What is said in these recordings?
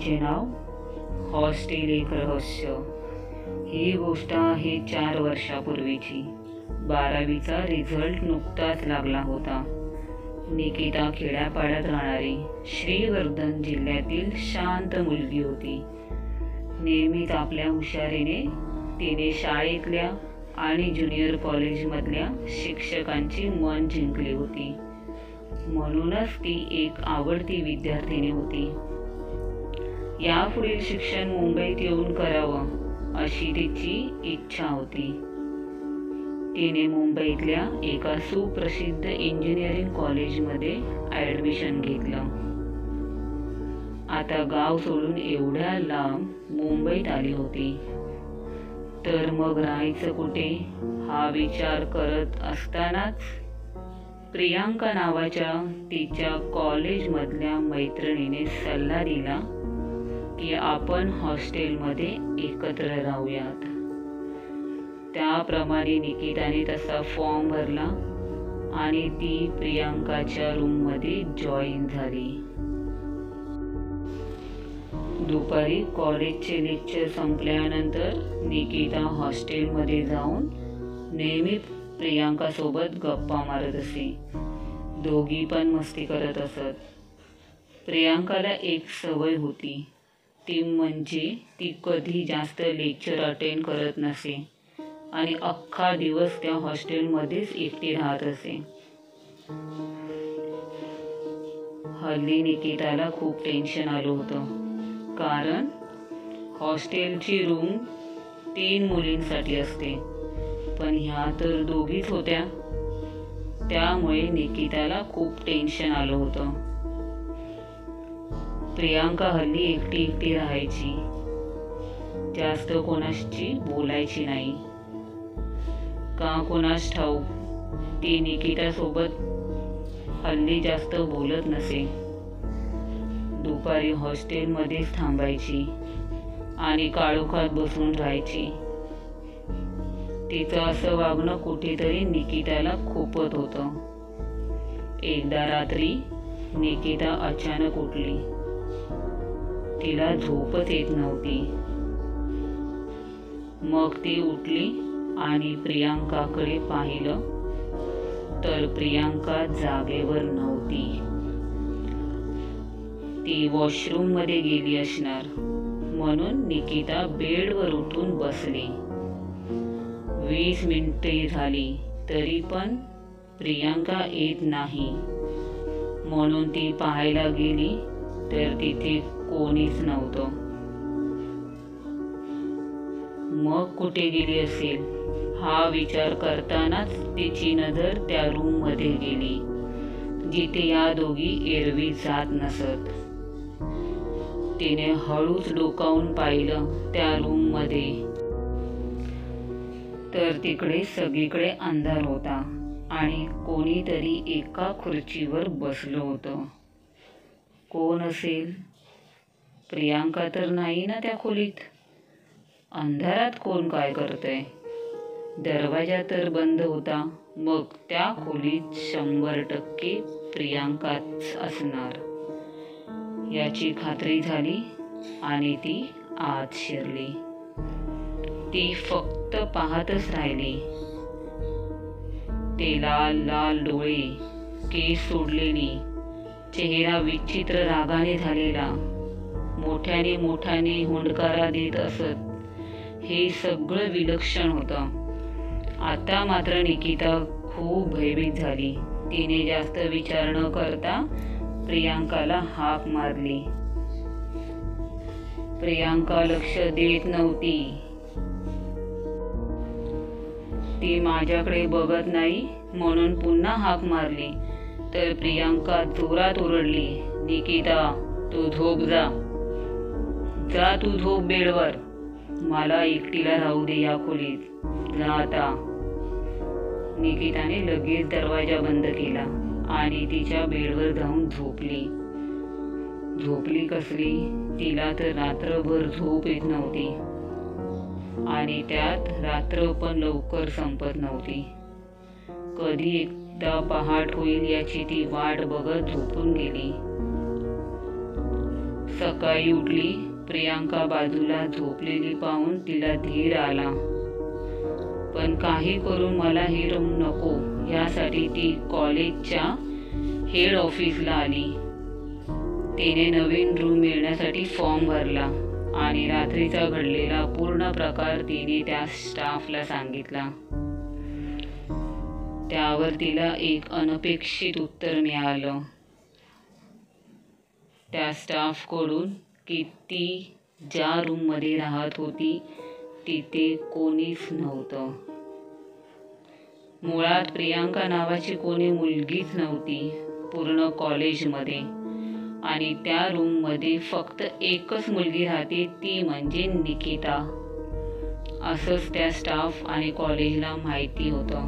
गोष्टीचे नाव हॉस्टेल एक रहस्य। ही गोष्ट आहे 4 वर्षापूर्वीची। 12वीचा रिझल्ट नुकताच लागला होता। निकिता खेड्यापाड्यात राहणारी श्रीवर्धन जिल्ह्यातील शांत मुलगी होती। नेहमीच आपल्या हुशारीने तिने शाळेतल्या आणि ज्युनियर कॉलेजमधल्या शिक्षकांची मन जिंकली होती। म्हणूनच ती एक आवडती विद्यार्थिनी होती। यापुढील शिक्षण मुंबईत येऊन करावं अशी तिची इच्छा होती। तिने मुंबईतल्या एका सुप्रसिद्ध इंजिनिअरिंग कॉलेजमध्ये ॲडमिशन घेतलं। आता गाव सोडून एवढ्या लांब मुंबईत आली होती, तर मग राहायचं कुठे हा विचार करत असतानाच प्रियांका नावाच्या तिच्या कॉलेजमधल्या मैत्रिणीने सल्ला दिला की आपण हॉस्टेलमध्ये एकत्र राहूयात। त्याप्रमाणे निकिताने तसा फॉर्म भरला आणि ती प्रियांकाच्या रूममध्ये जॉईन झाली। दुपारी कॉलेजचे लेक्चर संपल्यानंतर निकिता हॉस्टेलमध्ये जाऊन नेहमी प्रियांकासोबत गप्पा मारत असे। दोघी पण मस्ती करत असत। प्रियांकाला एक सवय होती, ती म्हणजे ती कधी जास्त लेक्चर अटेंड करत नसे आणि अख्खा दिवस त्या हॉस्टेलमध्येच एकटी राहत असे। हल्ली निकिताला खूप टेन्शन आलं होतं, कारण हॉस्टेलची रूम 3 मुलींसाठी असते, पण ह्या तर दोघीच होत्या। त्यामुळे निकिताला खूप टेन्शन आलं होतं। प्रियांका हल्ली एकटी राहायची, जास्त कोणाशी बोलायची नाही। का कोणास ठाऊक ती निकितासोबत हल्ली जास्त बोलत नसे। दुपारी हॉस्टेलमध्येच थांबायची आणि काळोखात बसून राहायची। तिचं असं वागणं कुठेतरी निकिताला खूपत होतं। एकदा रात्री निकिता अचानक उठली। तिला झोपच येत नव्हती। मग ती उठली आणि प्रियांकाकडे पाहिलं, तर प्रियांका जागेवर नव्हती। ती वॉशरूममध्ये गेली असणार, म्हणून निकिता बेडवर उठून बसली। 20 मिनिटे झाली तरी पण प्रियांका येत नाही, म्हणून ती पाहायला गेली तर तिथे कोणीच नव्हतं। मग कुठे गेली असेल हा विचार करतानाच तिची नजर त्या रूममध्ये गेली, जिथे या दोघी एरवी जात नसत। तिने हळूच डोकावून पाहिलं त्या रूममध्ये, तर तिकडे सगळीकडे अंधार होता आणि कोणीतरी एका खुर्चीवर बसलं होतं। कोण असेल? प्रियांका तर नाही ना त्या खोलीत? अंधारात कोण काय करतंय? दरवाजा तर बंद होता, मग त्या खोलीत 100% प्रियांकाच असणार याची खात्री झाली आणि ती आत शिरली। ती फक्त पाहतच राहिली। ते लाल लाल डोळे, केस सोडलेली, चेहरा विचित्र रागाने झालेला, मोठ्याने मोठ्याने हुंदकारा देत असत, हे सगळं विलक्षण होतं। आता मात्र निकिता खूप भयभीत झाली। तिने जास्त विचार न करता प्रियांकाला हाक मारली। प्रियांका लक्ष देत नव्हती। ती माझ्याकडे बघत नाही म्हणून पुन्हा हाक मारली, तर प्रियांका जोरात ओरडली, निकिता तू झोप जा, जा तू झोप बेडवर, मला एकटीला राहू दे या खोलीत, जा आता। निकिताने लगेच दरवाजा बंद केला आणि तिच्या बेडवर जाऊन झोपली। झोपली कसली? तिला तर रात्रभर झोप येत नव्हती आणि त्यात रात्र पण लवकर संपत नव्हती। कधी एकदा पहाट होईल याची ती वाट बघत झोपून गेली। सकाळी उठली. प्रियांका बाजूला झोपलेली पाहून तिला धीर आला. पण काही करून मला ही रूम नको यासाठी ती कॉलेजच्या हेड ऑफिसला आली. तिने नवीन रूम मिळण्यासाठी फॉर्म भरला आणि रात्रीचा घडलेला पूर्ण प्रकार तिने त्या स्टाफला सांगितला. त्यावर तिला एक अनपेक्षित उत्तर मिळालं त्या स्टाफकडून की ती ज्या रूममध्ये राहत होती तिथे कोणीच नव्हतं. मुळात प्रियांका नावाची कोणी मुलगीच नव्हती पूर्ण कॉलेजमध्ये, आणि त्या रूममध्ये फक्त एकच मुलगी राहते, ती म्हणजे निकिता. असंच त्या स्टाफ आणि कॉलेजला माहिती होतं.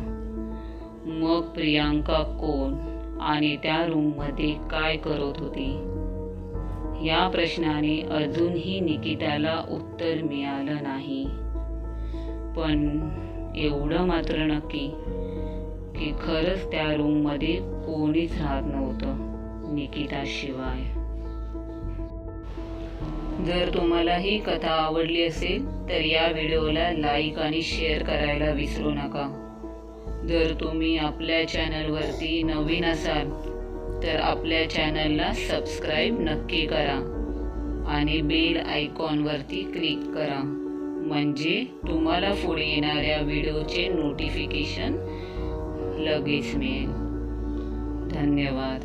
मग प्रियांका कोण आणि त्या रूममध्ये काय करत होती या प्रश्नाने अजूनही निकिताला उत्तर मिळालं नाही. पण एवढं मात्र नक्की की खरंच त्या रूममध्ये कोणीच राहत नव्हतं निकिताशिवाय. जर तुम्हाला ही कथा आवडली असेल तर या व्हिडिओला लाईक आणि शेअर करायला विसरू नका. जर तुम्ही आपल्या चॅनलवरती नवीन असाल तर आपल्या चॅनलला सबस्क्राईब नक्की करा आणि बेल आयकॉनवरती क्लिक करा, म्हणजे तुम्हाला पुढे येणाऱ्या व्हिडिओचे नोटिफिकेशन लगेच मिळेल. धन्यवाद.